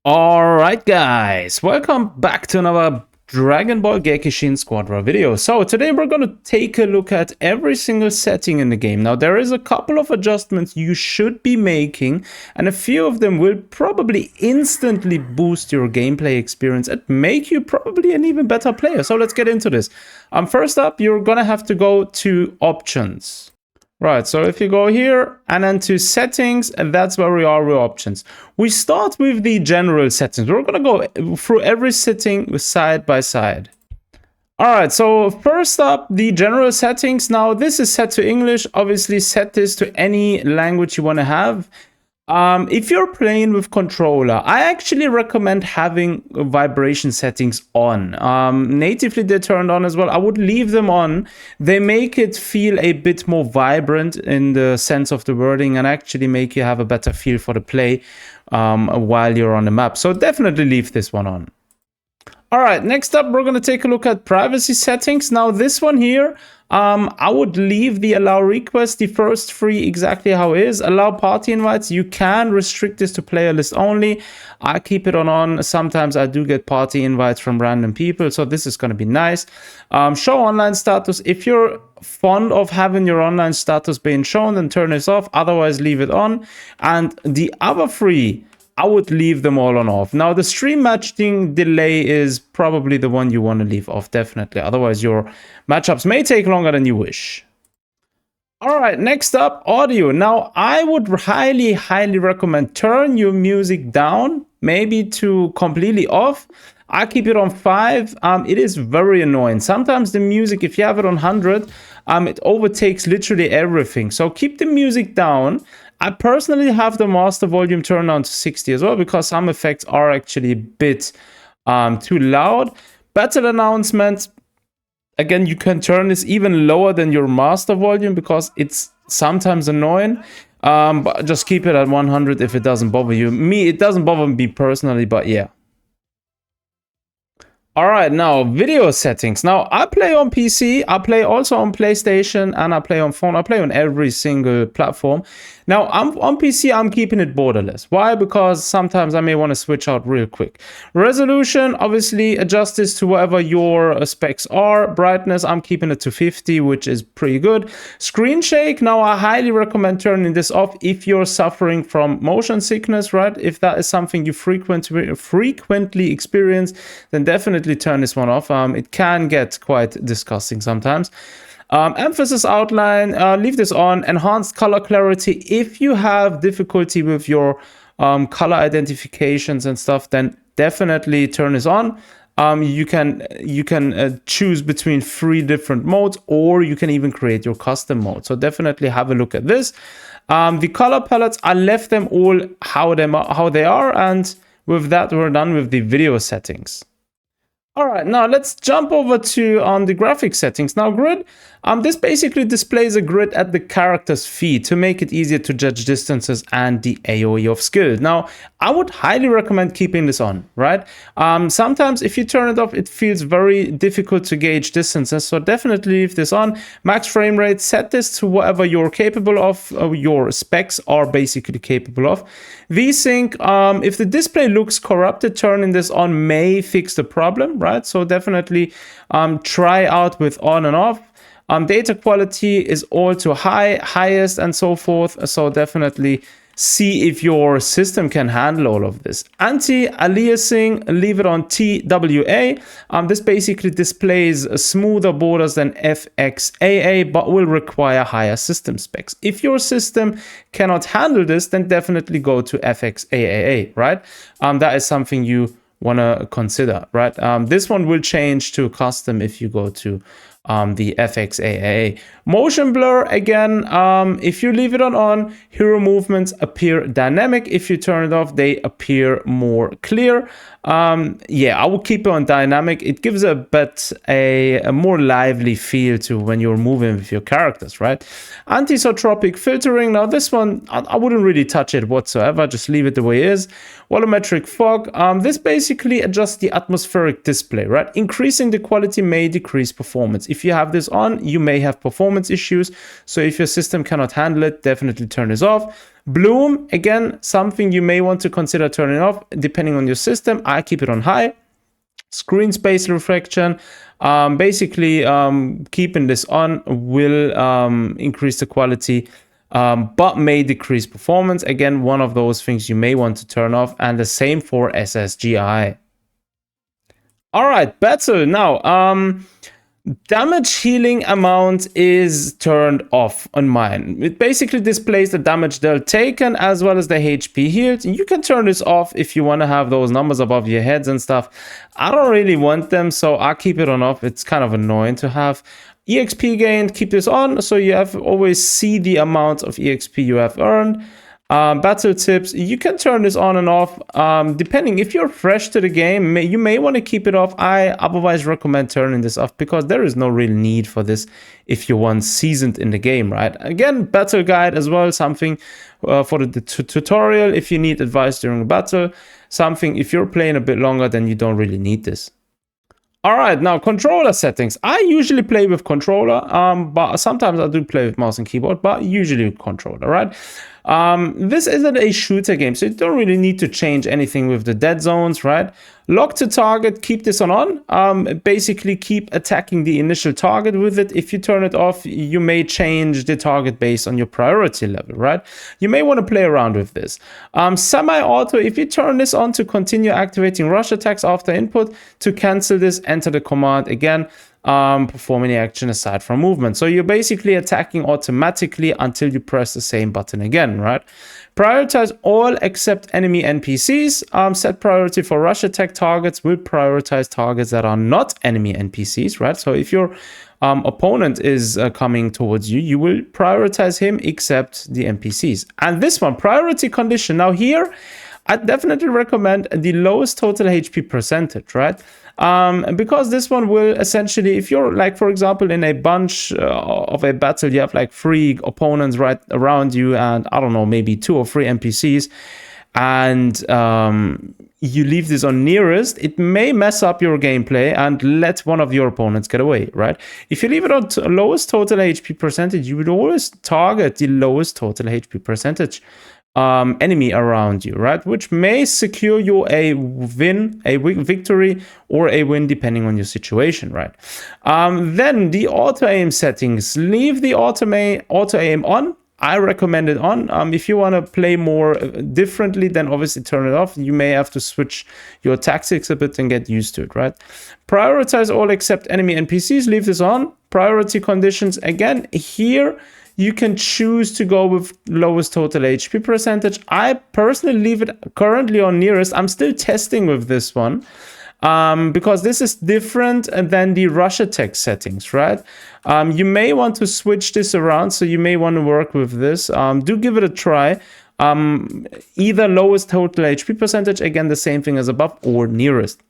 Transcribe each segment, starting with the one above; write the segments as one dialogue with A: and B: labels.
A: Alright guys, welcome back to another Dragon Ball Gekishin Squadra video. So today we're going to take a look at every single setting in the game. Now there is a couple of adjustments you should be making, and a few of them will probably instantly boost your gameplay experience and make you probably an even better player. So let's get into this. First up, you're going to have to go to options. Right, so if you go here and then to settings, and that's where we are with options. We start with the general settings. We're going to go through every setting side by side. All right, so first up, the general settings. Now, this is set to English. Obviously, set this to any language you want to have. If you're playing with controller, I actually recommend having vibration settings on. Natively they're turned on as well. I would leave them on. They make it feel a bit more vibrant in the sense of the wording and actually make you have a better feel for the play while you're on the map. So definitely leave this one on. All right, next up, we're going to take a look at privacy settings. Now, this one here, I would leave the allow request, the first three exactly how it is. Allow party invites. You can restrict this to player list only. I keep it on. Sometimes I do get party invites from random people, so this is going to be nice. Show online status. If you're fond of having your online status being shown, then turn this off. Otherwise, leave it on. And the other three, I would leave them all on off. Now, the stream matching delay is probably the one you want to leave off, definitely. Otherwise, your matchups may take longer than you wish. All right, next up, audio. Now, I would highly recommend turn your music down, maybe to completely off. I keep it on 5. It is very annoying. Sometimes the music, if you have it on 100, it overtakes literally everything. So keep the music down. I personally have the master volume turned down to 60 as well, because some effects are actually a bit too loud. Battle announcements. Again, you can turn this even lower than your master volume because it's sometimes annoying. But just keep it at 100 if it doesn't bother you. It doesn't bother me personally, but yeah. All right, now video settings. Now I play on PC, I play also on PlayStation, and I play on phone. I play on every single platform. Now I'm on PC, I'm keeping it borderless. Why? Because sometimes I may want to switch out real quick. Resolution, obviously adjust this to whatever your specs are. Brightness, I'm keeping it to 50, which is pretty good. Screen shake, now I highly recommend turning this off if you're suffering from motion sickness, right? If that is something you frequently experience, then definitely turn this one off. It can get quite disgusting sometimes. Emphasis outline, leave this on. Enhanced color clarity. If you have difficulty with your color identifications and stuff, then definitely turn this on. You can choose between 3 different modes, or you can even create your custom mode. So definitely have a look at this. The color palettes, I left them all how they are, and with that we're done with the video settings. All right, now let's jump over to the graphic settings. Now grid, this basically displays a grid at the character's feet to make it easier to judge distances and the AoE of skills. Now, I would highly recommend keeping this on, right? Sometimes if you turn it off, it feels very difficult to gauge distances, so definitely leave this on. Max frame rate, set this to whatever you're capable of, your specs are basically capable of. VSync, if the display looks corrupted, turning this on may fix the problem, right? So definitely try out with on and off. Data quality is all to highest and so forth. So definitely see if your system can handle all of this. Anti-aliasing, leave it on TWA. This basically displays smoother borders than FXAA, but will require higher system specs. If your system cannot handle this, then definitely go to FXAA, right? That is something you want to consider, right? This one will change to custom if you go to the FXAA. Motion blur, again, if you leave it on, hero movements appear dynamic. If you turn it off, they appear more clear. Yeah, I will keep it on dynamic. It gives a bit a more lively feel to when you're moving with your characters, right? Anisotropic filtering, now this one, I wouldn't really touch it whatsoever, just leave it the way it is. Volumetric fog, this basically adjusts the atmospheric display, right? Increasing the quality may decrease performance. If you have this on, you may have performance issues. So if your system cannot handle it, definitely turn this off. Bloom, again, something you may want to consider turning off depending on your system. I keep it on high. Screen space reflection, basically keeping this on will increase the quality, but may decrease performance. Again, one of those things you may want to turn off, and the same for SSGI. All right, battle. Now, damage healing amount is turned off on mine. It basically displays the damage dealt taken as well as the HP healed. You can turn this off if you want to have those numbers above your heads and stuff. I don't really want them, so I keep it on off. It's kind of annoying to have. EXP gained, keep this on, so you have always see the amount of EXP you have earned. Battle tips, you can turn this on and off depending. If you're fresh to the game, you may want to keep it off. I otherwise recommend turning this off because there is no real need for this if you're once seasoned in the game, right? Again, battle guide as well, something for the tutorial if you need advice during a battle. Something if you're playing a bit longer, then you don't really need this. All right, now controller settings. I usually play with controller, but sometimes I do play with mouse and keyboard, but usually with controller, right? This isn't a shooter game, so you don't really need to change anything with the dead zones, right? Lock to target, keep this on. Basically keep attacking the initial target with it. If you turn it off, you may change the target based on your priority level, right? You may want to play around with this. Semi-auto, if you turn this on to continue activating rush attacks after input, to cancel this, enter the command again. Perform any action aside from movement. So you're basically attacking automatically until you press the same button again, right? Prioritize all except enemy NPCs. Set priority for rush attack targets. Will prioritize targets that are not enemy NPCs, right? So if your opponent is coming towards you, you will prioritize him except the NPCs. And this one, priority condition. Now here, I definitely recommend the lowest total HP percentage, right? Because this one will essentially, if you're like, for example, in a bunch of a battle, you have like 3 opponents right around you and I don't know, maybe 2 or 3 NPCs, and you leave this on nearest, it may mess up your gameplay and let one of your opponents get away, right? If you leave it on lowest total HP percentage, you would always target the lowest total HP percentage enemy around you, right? Which may secure you a victory or a win depending on your situation, right? Then the auto aim settings, leave the auto aim on. I recommend it on. If you want to play more differently, then obviously turn it off. You may have to switch your tactics a bit and get used to it, right? Prioritize all except enemy NPCs, leave this on. Priority conditions, again, here you can choose to go with lowest total HP percentage. I personally leave it currently on nearest. I'm still testing with this one because this is different than the rush attack settings, right? You may want to switch this around, so you may want to work with this. Do give it a try. Either lowest total HP percentage, again, the same thing as above, or nearest.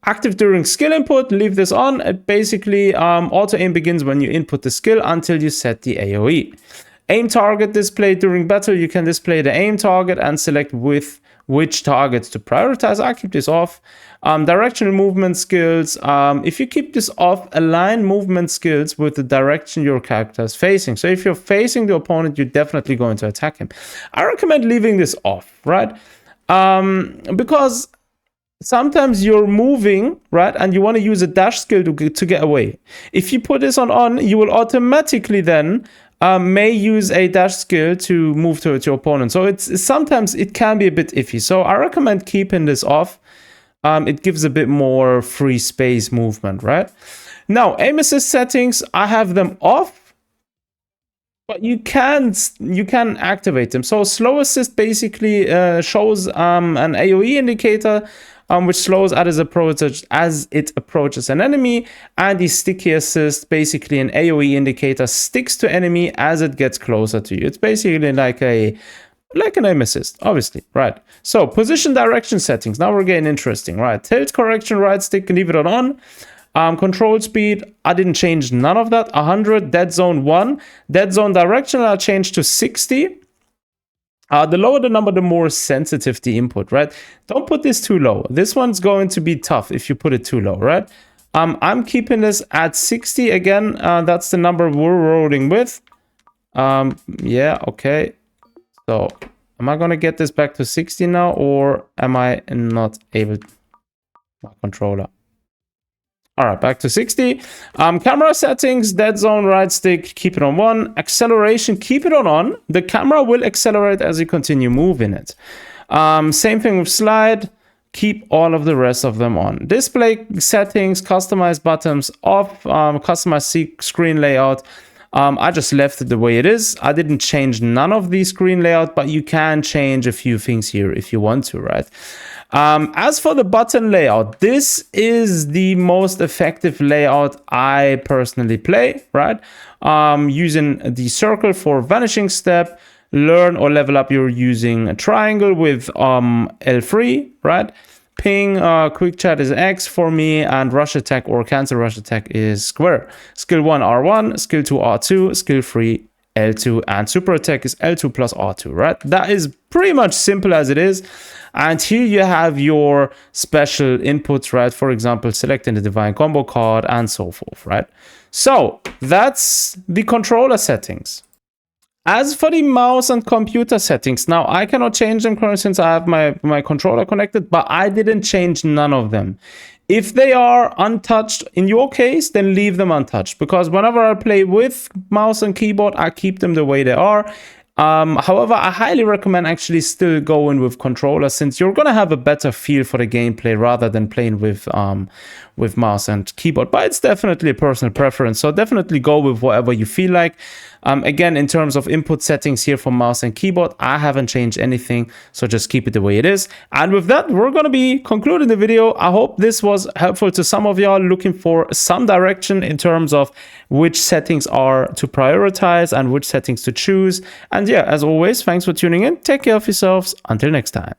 A: Active during skill input, leave this on. It basically, auto aim begins when you input the skill until you set the AoE. Aim target display during battle, you can display the aim target and select with which targets to prioritize. I keep this off. Directional movement skills, if you keep this off, align movement skills with the direction your character is facing. So if you're facing the opponent, you're definitely going to attack him. I recommend leaving this off, right? Because sometimes you're moving, right, and you want to use a dash skill to get away. If you put this on, you will automatically then may use a dash skill to move towards your opponent. So it's sometimes it can be a bit iffy. So I recommend keeping this off. It gives a bit more free space movement, right? Now, aim assist settings, I have them off, but you can activate them. So slow assist basically shows an AoE indicator, which slows as it approaches an enemy, and the sticky assist, basically an AoE indicator, sticks to enemy as it gets closer to you. It's basically like an aim assist, obviously, right? So position direction settings, now we're getting interesting, right? Tilt correction, right stick, leave it on. Control speed, I didn't change none of that. 100, dead zone 1. Dead zone direction, I changed to 60. The lower the number, the more sensitive the input, right? Don't put this too low. This one's going to be tough if you put it too low, right? I'm keeping this at 60 again. That's the number we're rolling with. Yeah, okay. So am I gonna get this back to 60 now, or am I not able to? My controller. All right, back to 60. Camera settings, dead zone, right stick, keep it on 1. Acceleration, keep it on. The camera will accelerate as you continue moving it. Same thing with slide. Keep all of the rest of them on. Display settings, customize buttons off, customize screen layout. I just left it the way it is. I didn't change none of the screen layout, but you can change a few things here if you want to, right? As for the button layout, this is the most effective layout I personally play, right? Using the circle for vanishing step, learn or level up, you're using a triangle with L3, right? Ping, quick chat is X for me, and rush attack or cancel rush attack is square. Skill 1 R1, skill 2 R2, skill 3 L2, and super attack is L2 plus R2, right? That is pretty much simple as it is. And here you have your special inputs, right? For example, selecting the divine combo card and so forth, right? So that's the controller settings. As for the mouse and computer settings, now I cannot change them since I have my controller connected, but I didn't change none of them. If they are untouched, in your case, then leave them untouched, because whenever I play with mouse and keyboard, I keep them the way they are. However, I highly recommend actually still going with controller, since you're gonna have a better feel for the gameplay rather than playing with mouse and keyboard. But it's definitely a personal preference, so definitely go with whatever you feel like. Again, in terms of input settings here for mouse and keyboard, I haven't changed anything, so just keep it the way it is. And with that, we're gonna be concluding the video. I hope this was helpful to some of y'all looking for some direction in terms of which settings are to prioritize and which settings to choose. And yeah, as always, thanks for tuning in. Take care of yourselves. Until next time.